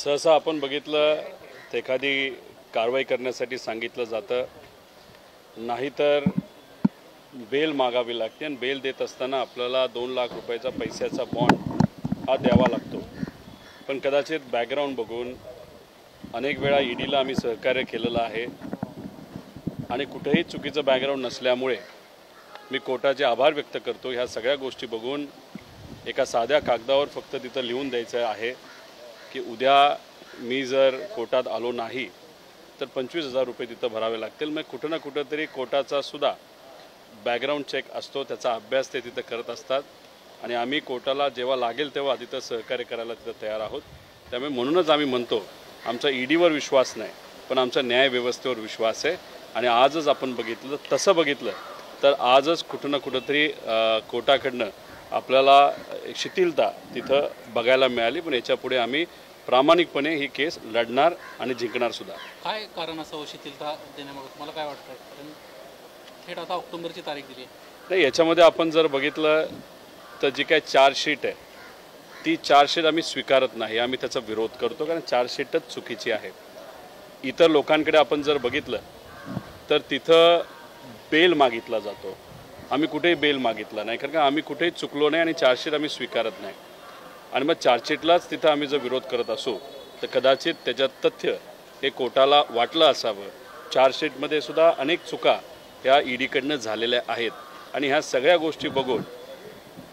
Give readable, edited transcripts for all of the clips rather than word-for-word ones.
सहसा आपण बघितलं तर एखादी कारवाई करण्यासाठी सांगितलं जातं, नाहीतर बेल मागावी लागते आणि बेल देत असताना आपल्याला 2 लाख रुपयाचा पैशाचा बॉन्ड हा द्यावा लागतो। पण कदाचित बॅकग्राऊंड बघून अनेक वेळा ईडीला आम्ही सहकार्य केलेलं आहे आणि कुठेही चुकीचं बॅकग्राऊंड नसल्यामुळे मी कोर्टाचे आभार व्यक्त करतो। ह्या सगळ्या गोष्टी बघून एका साध्या कागदावर फक्त तिथं लिहून द्यायचं आहे की उद्या मी जर कोर्टात आलो नाही तर 25,000 रुपये तिथं भरावे लागतील। मग कुठं ना कुठं तरी कोर्टाचा सुद्धा बॅकग्राऊंड चेक असतो, त्याचा अभ्यास ते तिथं करत असतात आणि आम्ही कोर्टाला जेव्हा लागेल तेव्हा तिथं सहकार्य करायला तिथं तयार आहोत। त्यामुळे म्हणूनच आम्ही म्हणतो आमचा ईडीवर विश्वास नाही पण आमचा न्यायव्यवस्थेवर विश्वास आहे। आणि आजच आपण बघितलं, तसं बघितलं तर आजच कुठं ना कुठंतरी कोर्टाकडनं आपल्याला एक शिथिलता तिथं बघायला मिळाली। पण याच्यापुढे आम्ही प्रामाणिकपणे ही केस लढणार आणि जिंकणार सुद्धा। काय कारण असं शिथिलता देण्यामागे तुम्हाला काय वाटतं? कारण थेट आता ऑक्टोबरची तारीख दिली नाही, याच्यामध्ये आपण जर बघितलं तर जी काय चार्जशीट आहे ती चार्जशीट आम्ही स्वीकारत नाही, आम्ही त्याचा विरोध करतो कारण चार्जशीटच चुकीची आहे। इतर लोकांकडे आपण जर बघितलं तर तिथं बेल मागितला जातो, आम्ही कुठेही बेल मागितला नाही कारण आम्ही कुठेही चुकलो नाही आणि चार्जशीट आम्ही स्वीकारत नाही। आणि मग चार्जशीटलाच तिथं आम्ही जर विरोध करत असू तर कदाचित त्याच्यात तथ्य हे कोर्टाला वाटलं असावं। चार्जशीटमध्ये सुद्धा अनेक चुका ह्या ईडीकडनं झालेल्या आहेत आणि ह्या सगळ्या गोष्टी बघून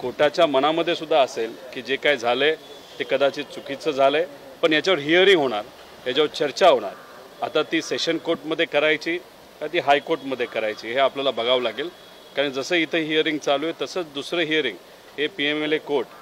कोर्टाच्या मनामध्ये सुद्धा असेल की जे काय झाले ते कदाचित चुकीचं झालंय, पण याच्यावर हिअरिंग होणार, याच्यावर चर्चा होणार। आता ती सेशन कोर्टमध्ये करायची का ती हायकोर्टमध्ये करायची हे आपल्याला बघावं लागेल। कारण जसं इथं हिअरिंग चालू आहे तसंच दुसरं हिअरिंग हे PMLA कोर्ट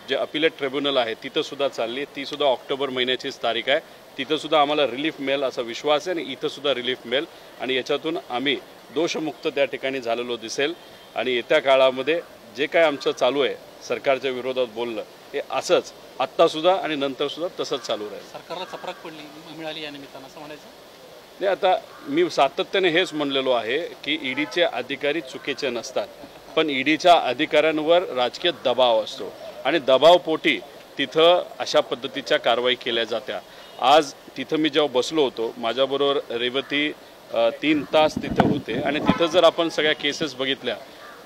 जे अपिलेट ट्रिब्युनल आहे तिथं सुद्धा चालली आहे, ती सुद्धा ऑक्टोबर महिन्याचीच तारीख आहे। तिथं सुद्धा आम्हाला रिलीफ मिळेल असा विश्वास आहे आणि इथं सुद्धा रिलीफ मिळेल आणि याच्यातून आम्ही दोषमुक्त त्या ठिकाणी झालेलो दिसेल। आणि येत्या काळामध्ये जे काय आमचं चालू आहे सरकारच्या विरोधात बोलणं हे असंच आत्तासुद्धा आणि नंतरसुद्धा तसंच चालू राहील। सरकारला चपराक मिळाली या निमित्तानं असं म्हणायचं नाही, आता मी सातत्याने हेच म्हणलेलो आहे की ईडीचे अधिकारी चुकीचे नसतात, पण ईडीच्या अधिकाऱ्यांवर राजकीय दबाव असतो आणि दबावपोटी तिथं अशा पद्धतीच्या कारवाई केल्या जात्या। आज तिथं मी जेव्हा बसलो होतो माझ्याबरोबर रेवती 3 तास तिथं होते आणि तिथं जर आपण सगळ्या केसेस बघितल्या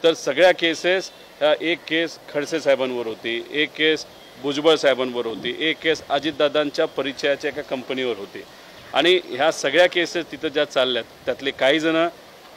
तर सगळ्या केसेस, एक केस खडसे साहेबांवर होती, एक केस भुजबळ साहेबांवर होती, एक केस अजितदादांच्या परिचयाच्या एका कंपनीवर होती आणि ह्या सगळ्या केसेस तिथं ज्या चालल्यात त्यातले काही जण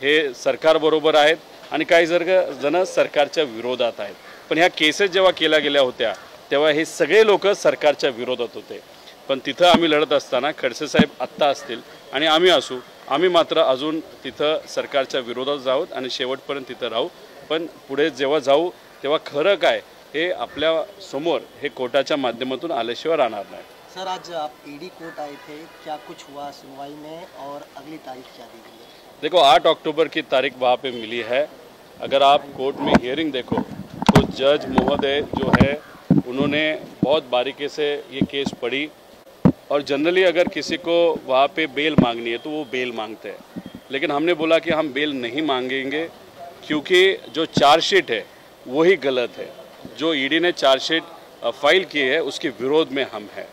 हे सरकारबरोबर आहेत आणि काही जण सरकारच्या विरोधात आहेत। पण ह्या केसेस जेव्हा केल्या गेल्या होत्या तेव्हा हे सगळे लोक सरकारच्या विरोधात होते। पण तिथं आम्ही लढत असताना खडसे साहेब आत्ता असतील आणि आम्ही असू, आम्ही मात्र अजून तिथं सरकारच्या विरोधात आहोत आणि शेवटपर्यंत तिथं राहू। पण पुढे जेव्हा जाऊ तेव्हा खरं काय हे आपल्या समोर हे कोर्टाच्या माध्यमातून आल्याशिवाय राहणार नाही। सर, आज आप ईडी कोर्ट आए थे, क्या कुछ हुआ सुनवाई में और अगली तारीख क्या दी गई है? देखो 8 अक्टूबर की तारीख वहाँ पे मिली है। अगर आप कोर्ट में हियरिंग देखो तो जज महोदय जो है उन्होंने बहुत बारीकी से ये केस पढ़ी और जनरली अगर किसी को वहाँ पे बेल मांगनी है तो वो बेल मांगते हैं, लेकिन हमने बोला कि हम बेल नहीं मांगेंगे क्योंकि जो चार्जशीट है वही गलत है। जो ईडी ने चार्जशीट फाइल की है उसके विरोध में हम हैं।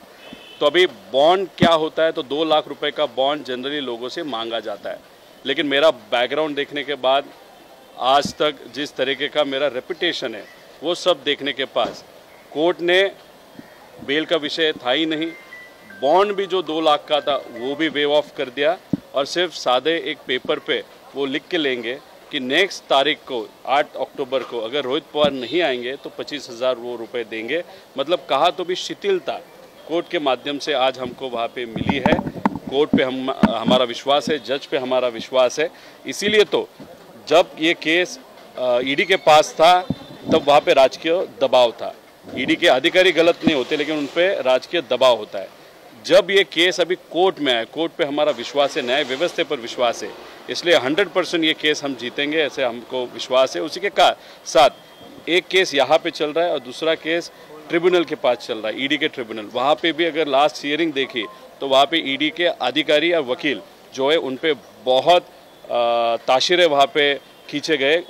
तो अभी बॉन्ड क्या होता है तो 2 लाख रुपए का बॉन्ड जनरली लोगों से मांगा जाता है, लेकिन मेरा बैकग्राउंड देखने के बाद आज तक जिस तरीके का मेरा रेपुटेशन है वो सब देखने के पास कोर्ट ने बेल का विषय था ही नहीं, बॉन्ड भी जो 2 लाख का था वो भी वेव ऑफ कर दिया और सिर्फ सादे एक पेपर पे वो लिख के लेंगे कि नेक्स्ट तारीख को 8 अक्टूबर को अगर रोहित पवार नहीं आएंगे तो 25,000 वो रुपये देंगे। मतलब कहा तो भी शिथिलता कोर्ट के माध्यम से आज हमको वहाँ पे मिली है। कोर्ट पे हमारा विश्वास है, जज पे हमारा विश्वास है। इसीलिए तो जब ये केस ईडी के पास था तब वहाँ पे राजकीय दबाव था। ईडी के अधिकारी गलत नहीं होते लेकिन उन पर राजकीय दबाव होता है। जब ये केस अभी कोर्ट में आया, कोर्ट पे हमारा विश्वास है, न्याय व्यवस्था पर विश्वास है, इसलिए 100% ये केस हम जीतेंगे ऐसे हमको विश्वास है। उसी के साथ एक केस यहाँ पे चल रहा है और दूसरा केस ट्रिब्यूनल के पास चल रहा है, ईडी के ट्रिब्यूनल। वहाँ पे भी अगर लास्ट हियरिंग देखी तो वहाँ पे ईडी के अधिकारी और वकील जो है उन पे बहुत ताशिरे वहाँ पे खींचे गए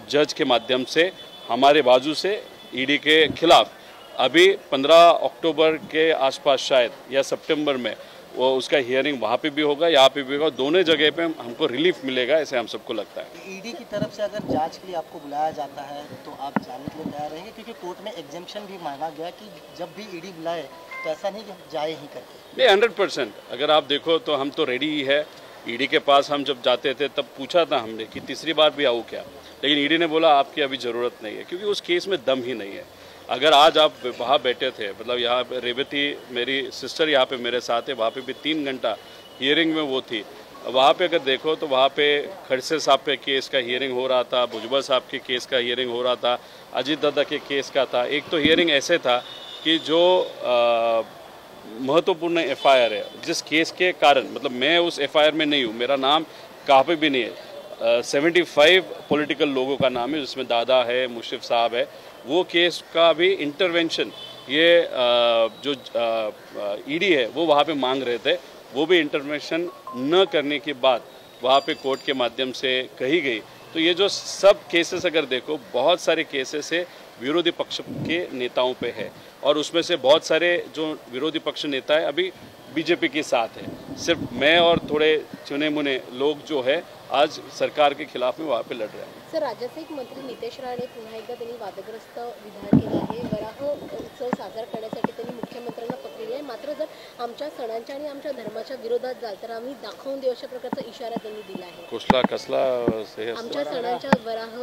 जज के माध्यम से हमारे बाजू से ईडी के खिलाफ। अभी 15 अक्टूबर के आसपास शायद या सितंबर में वो उसका हियरिंग वहाँ पे भी होगा, यहाँ पे भी होगा। दोनों जगह पे हमको रिलीफ मिलेगा, ऐसे हम सबको लगता है। ईडी की तरफ से अगर जांच के लिए आपको बुलाया जाता है तो आप जाने के लिए तैयार रहेंगे, क्योंकि कोर्ट में एग्जेम्पशन भी मांगा गया कि जब भी ईडी बुलाए तो ऐसा नहीं कि हम जाए ही करके। नहीं, 100%। अगर आप देखो तो हम तो रेडी ही है। ईडी के पास हम जब जाते थे तब पूछा था हमने कि तीसरी बार भी आऊँ क्या, लेकिन ईडी ने बोला आपकी अभी ज़रूरत नहीं है, क्योंकि उस केस में दम ही नहीं है। अगर आज आप वहाँ बैठे थे, मतलब यहाँ पे रेवती मेरी सिस्टर यहाँ पे मेरे साथ है, वहाँ पे भी 3 घंटा हियरिंग में वो थी। वहाँ पे अगर देखो तो वहाँ पे खड़से साहब पे केस का हियरिंग हो रहा था, भुजबल साहब के केस का हियरिंग हो रहा था, अजीत दादा के केस का था। एक तो हियरिंग ऐसे था कि जो महत्वपूर्ण FIR है, जिस केस के कारण, मतलब मैं उस FIR में नहीं हूँ, मेरा नाम कहाँ पे भी नहीं है। 75 पॉलिटिकल लोगों का नाम है, जिसमें दादा है, मुशर्रफ साहब है। वो केस का भी इंटरवेंशन ये जो ईडी है वो वहाँ पे मांग रहे थे, वो भी इंटरवेंशन न करने के बाद वहाँ पे कोर्ट के माध्यम से कही गई। तो ये जो सब केसेस अगर देखो, बहुत सारे केसेस है विरोधी पक्ष के नेताओं पे है, और उसमें से बहुत सारे जो विरोधी पक्ष नेता है अभी बीजेपी के साथ है। सिर्फ मैं और थोड़े चुने मुने लोग जो है आज सरकार के खिलाफ में वहाँ पे लड़ रहे हैं। सर, राज्याचे एक मंत्री नितेश राणे पुन्हा एकदा त्यांनी वादग्रस्त विधान केलं आहे। वराह उत्सव साजरा करण्यासाठी त्यांनी मुख्यमंत्र्यांना पत्र दिले आहे। मात्र जर आमच्या सणांच्या आणि आमच्या धर्माच्या विरोधात जाल तर आम्ही दाखवून देऊ अशा प्रकारचा इशारा त्यांनी दिला आहे। कसला आमच्या सणांच्या वराह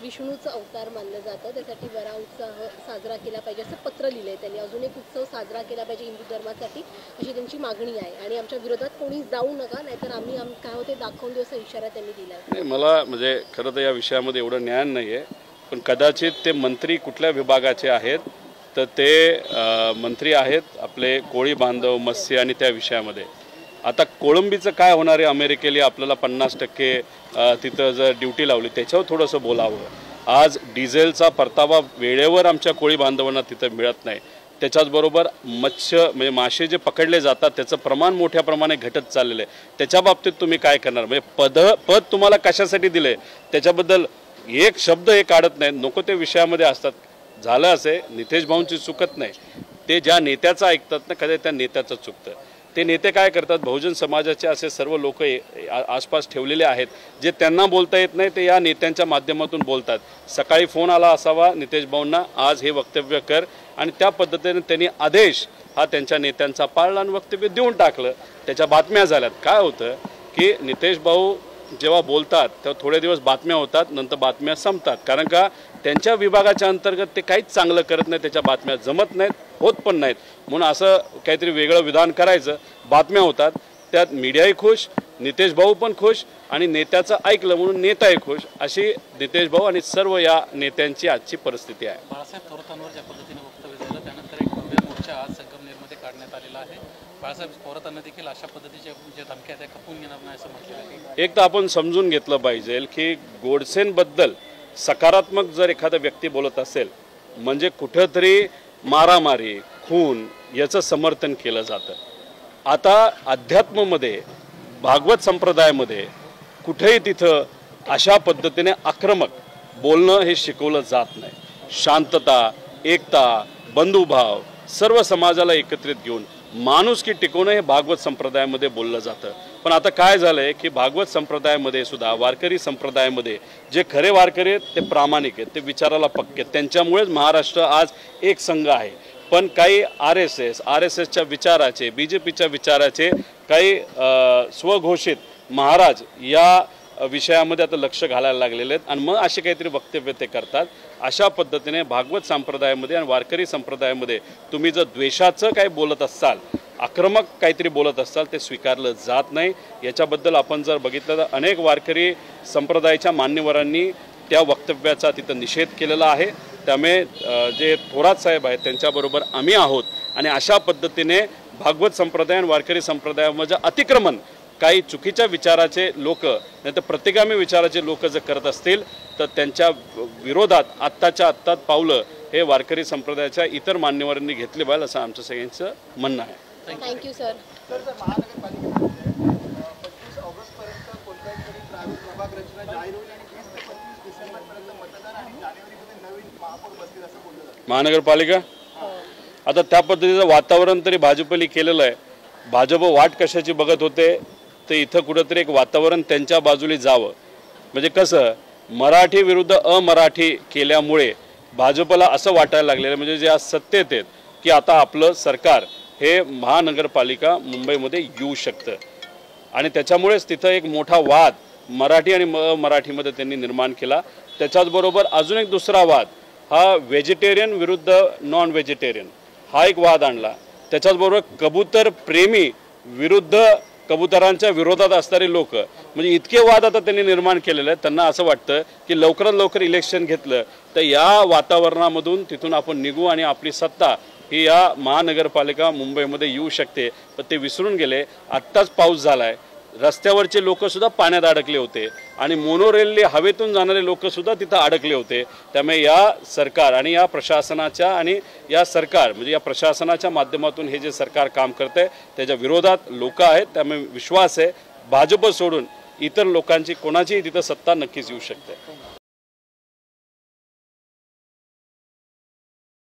विष्णूचा अवतार मानलं जातं, त्यासाठी वराह उत्सव साजरा केला पाहिजे असं पत्र लिहिलंय त्यांनी। अजून एक उत्सव साजरा केला पाहिजे हिंदू धर्मासाठी अशी त्यांची मागणी आहे, आणि आमच्या विरोधात कोणी जाऊ नका, नाहीतर आम्ही काय होते दाखवून देऊ असा इशारा त्यांनी दिला आहे। नाही, मला म्हणजे खरं तर या विषयामध्ये एवढं ज्ञान नाही आहे, पण कदाचित ते मंत्री कुठल्या विभागाचे आहेत तर ते मंत्री आहेत आपले कोळी बांधव, मत्स्य आणि त्या विषयामध्ये। आता कोळंबीचं काय होणार आहे अमेरिकेला, आपल्याला 50% तिथं जर ड्युटी लावली त्याच्यावर थोडंसं बोलावं। आज डिझेलचा परतावा वेळेवर आमच्या कोळी बांधवांना तिथं मिळत नाही, त्याच्याचबरोबर मत्स्य म्हणजे मासे जे पकडले जातात त्याचं प्रमाण मोठ्या प्रमाणे घटत चाललेलं आहे। त्याच्या बाबतीत तुम्ही काय करणार, म्हणजे पद तुम्हाला कशासाठी दिले त्याच्याबद्दल एक शब्द हे काढत नाही, नको ते विषयामध्ये असतात। झालं असे, नितेश भाऊंची चुकत नाही, ते ज्या नेत्याचं ऐकतात ना कधी त्या त्याचं चुकतं। ते नेते काय करतात, बहुजन समाजाचे असे सर्व लोक आसपास ठेवलेले आहेत जे त्यांना बोलता येत नाही, ते या नेत्यांच्या माध्यमातून बोलतात। सकाळी फोन आला असावा नितेश भाऊंना, आज हे वक्तव्य कर, आणि त्या पद्धतीने त्यांनी आदेश हा त्यांच्या नेत्यांचा पाळला आणि वक्तव्य देऊन टाकलं। त्याच्या बातम्या झाल्यात। काय होतं की नितेश भाऊ जेव्हा बोलतात तेव्हा थोडे दिवस बातम्या होतात, नंतर बातम्या संपतात, कारण का त्यांच्या विभागाच्या अंतर्गत ते काहीच चांगलं करत नाही, त्याच्या बातम्या जमत नाहीत, होत पण नाहीत। म्हणून असं काहीतरी वेगळं विधान करायचं, बातम्या होतात, त्यात मीडियाही खुश, नितेश भाऊ पण खुश, आणि नेत्याचं ऐकलं म्हणून नेताही खुश, अशी नितेश भाऊ आणि सर्व या नेत्यांची आजची परिस्थिती आहे। बाळासाहेब थोरातांवर ज्या पद्धतीने वक्तव्य झालं त्यानंतर एक भव्य मोर्चा आज संगमनेरमध्ये काढण्यात आलेला आहे। बाळासाहेब थोरातांना देखील अशा पद्धतीच्या जे धमक्या त्या खपून घेणार नाही असं म्हटलेलं आहे। एक तर आपण समजून घेतलं पाहिजे की गोडसेंबद्दल सकारात्मक जर एखादा व्यक्ती बोलत असेल म्हणजे कुठेतरी मारामारी, खून याचं समर्थन केलं जातं। आता अध्यात्मामध्ये, भागवत संप्रदायामध्ये कुठेही तिथं अशा पद्धतीने आक्रमक बोलणं हे शिकवलं जात नाही। शांतता, एकता, बंधुभाव, सर्व समाजाला एकत्रित घेऊन माणुसकी टिकवणं हे भागवत संप्रदायामध्ये बोललं जातं। पण आता काय झालंय की भागवत संप्रदायामध्ये सुद्धा, वारकरी संप्रदायामध्ये जे खरे वारकरी आहेत ते प्रामाणिक आहेत, ते विचाराला पक्के आहेत, त्यांच्यामुळेच महाराष्ट्र आज एक संघ आहे। पण काही RSSच्या विचाराचे, BJPच्या विचाराचे काही स्वघोषित महाराज या विषयामध्ये आता लक्ष घालायला लागलेले आहेत, आणि मग असे काहीतरी वक्तव्य ते करतात। अशा पद्धतीने भागवत संप्रदायामध्ये आणि वारकरी संप्रदायामध्ये तुम्ही जर द्वेषाचं काही बोलत असाल, आक्रमक काहीतरी बोलत असाल, ते स्वीकारलं जात नाही। याच्याबद्दल आपण जर बघितलं तर अनेक वारकरी संप्रदायाच्या मान्यवरांनी त्या वक्तव्याचा तिथं निषेध केलेला आहे। त्यामुळे जे थोरात साहेब आहेत त्यांच्याबरोबर आम्ही आहोत, आणि अशा पद्धतीने भागवत संप्रदाय आणि वारकरी संप्रदायामध्ये अतिक्रमण काही चुकीच्या विचाराचे लोक, नाही तर प्रतिगामी विचाराचे लोक जर करत असतील तर त्यांच्या विरोधात आत्ताच्या आत्तात पावलं हे वारकरी संप्रदायाच्या इतर मान्यवरांनी घेतले पाहिजे असं आमचं सगळ्यांचं म्हणणं आहे। Thank you sir. महानगरपालिका आता त्या पद्धतीचं वातावरण तरी भाजपने केलेलं आहे. भाजप वाट कशाची बघत होते तर इथं कुठंतरी एक वातावरण त्यांच्या बाजूला जावं. म्हणजे कसं मराठी विरुद्ध अमराठी केल्यामुळे भाजपला असं वाटायला लागलेलं म्हणजे जे आज सत्तेत आहेत की आता आपलं सरकार हे महानगरपालिका मुंबईमध्ये येऊ शकतं आणि त्याच्यामुळेच तिथं एक मोठा वाद मराठी आणि मराठीमध्ये त्यांनी निर्माण केला. त्याच्याचबरोबर अजून एक दुसरा वाद हा व्हेजिटेरियन विरुद्ध नॉन व्हेजिटेरियन हा एक वाद आणला. त्याच्याचबरोबर कबूतर प्रेमी विरुद्ध कबुतरांच्या विरोधात असणारे लोक म्हणजे इतके वाद आता त्यांनी निर्माण केलेले आहेत. त्यांना असं वाटतं की लवकरात लवकर इलेक्शन घेतलं तर या वातावरणामधून तिथून आपण निघू आणि आपली सत्ता ही या महानगरपालिका मुंबईमध्ये येऊ शकते. पण ते विसरून गेले. आत्ताच पाऊस झाला आहे, रस्त्यावरचे लोकसुद्धा पाण्यात अडकले होते आणि मोनोरेलने हवेतून जाणारे लोकसुद्धा तिथं अडकले होते. त्यामुळे या सरकार आणि या प्रशासनाच्या आणि या सरकार म्हणजे या प्रशासनाच्या माध्यमातून हे जे सरकार काम करतं आहे त्याच्या विरोधात लोक आहेत. त्यामुळे विश्वास आहे भाजप सोडून इतर लोकांची कोणाचीही तिथं सत्ता नक्कीच येऊ शकते.